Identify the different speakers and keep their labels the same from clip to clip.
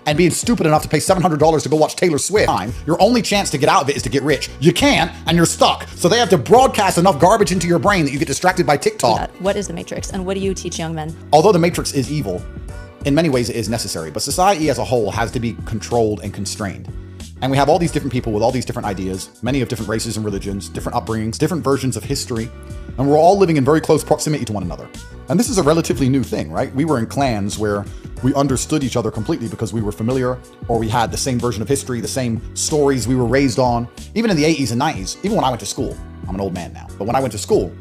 Speaker 1: and being stupid enough to pay $700 to go watch Taylor Swift, your only chance to get out of it is to get rich. You can't, and you're stuck. So they have to broadcast enough garbage into your brain that you get distracted by TikTok.
Speaker 2: What is the Matrix, and what do you teach young men?
Speaker 1: Although the Matrix is evil, in many ways it is necessary, but society as a whole has to be controlled and constrained. And we have all these different people with all these different ideas, many of different races and religions, different upbringings, different versions of history, and we're all living in very close proximity to one another. And this is a relatively new thing, right? We were in clans where we understood each other completely because we were familiar, or we had the same version of history, the same stories we were raised on. Even in the 80s and 90s, even when I went to school, I'm an old man now, but when I went to school,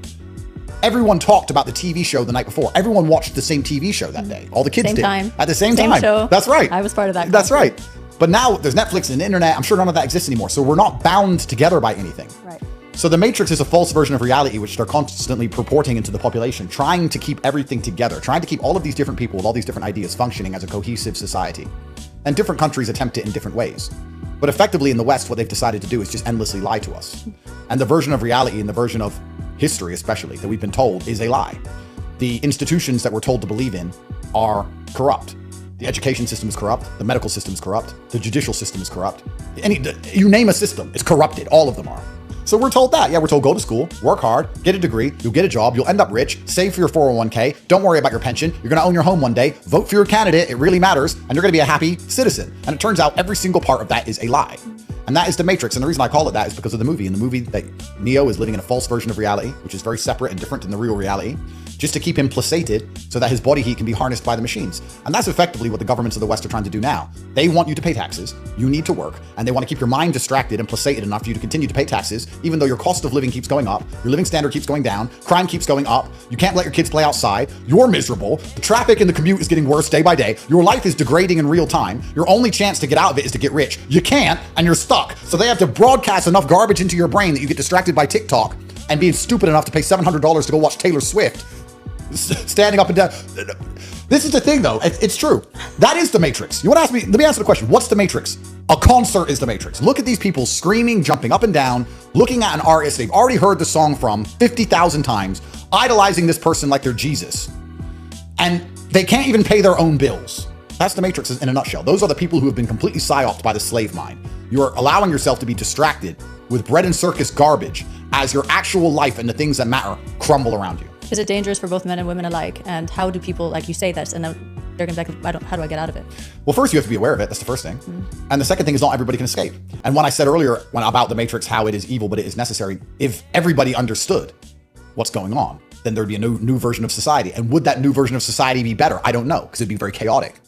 Speaker 1: everyone talked about the TV show the night before. Everyone watched the same TV show that day. All the kids did. At the same time.
Speaker 2: Show.
Speaker 1: That's right.
Speaker 2: I was part of that.
Speaker 1: That's right. But now there's Netflix and the internet. I'm sure none of that exists anymore. So we're not bound together by anything.
Speaker 2: Right.
Speaker 1: So the Matrix is a false version of reality, which they're constantly purporting into the population, trying to keep everything together, trying to keep all of these different people with all these different ideas functioning as a cohesive society. And different countries attempt it in different ways. But effectively in the West, what they've decided to do is just endlessly lie to us. And the version of reality and the version of history, especially, that we've been told is a lie. The institutions that we're told to believe in are corrupt. The education system is corrupt. The medical system is corrupt. The judicial system is corrupt. You name a system, it's corrupted. All of them are. So we're told that. Yeah, we're told go to school, work hard, get a degree, you'll get a job, you'll end up rich, save for your 401k, don't worry about your pension, you're gonna own your home one day, vote for your candidate, it really matters, and you're gonna be a happy citizen. And it turns out every single part of that is a lie. And that is the Matrix. And the reason I call it that is because of the movie. In the movie, that Neo is living in a false version of reality, which is very separate and different than the real reality, just to keep him placated so that his body heat can be harnessed by the machines. And that's effectively what the governments of the West are trying to do now. They want you to pay taxes, you need to work, and they want to keep your mind distracted and placated enough for you to continue to pay taxes, even though your cost of living keeps going up, your living standard keeps going down, crime keeps going up, you can't let your kids play outside, you're miserable, the traffic and the commute is getting worse day by day, your life is degrading in real time, your only chance to get out of it is to get rich. You can't, and you're stuck. So they have to broadcast enough garbage into your brain that you get distracted by TikTok and being stupid enough to pay $700 to go watch Taylor Swift standing up and down. This is the thing, though. It's true. That is the Matrix. You want to ask me? Let me answer the question. What's the Matrix? A concert is the Matrix. Look at these people screaming, jumping up and down, looking at an artist they've already heard the song from 50,000 times, idolizing this person like they're Jesus. And they can't even pay their own bills. That's the Matrix in a nutshell. Those are the people who have been completely psyoped by the slave mind. You're allowing yourself to be distracted with bread and circus garbage as your actual life and the things that matter crumble around you.
Speaker 2: Is it dangerous for both men and women alike? And how do people, like you say this, and then they're going to be like, how do I get out of it?
Speaker 1: Well, first you have to be aware of it. That's the first thing. And the second thing is not everybody can escape. And when I said earlier about the Matrix, how it is evil, but it is necessary, if everybody understood what's going on, then there'd be a new version of society. And would that new version of society be better? I don't know, because it'd be very chaotic.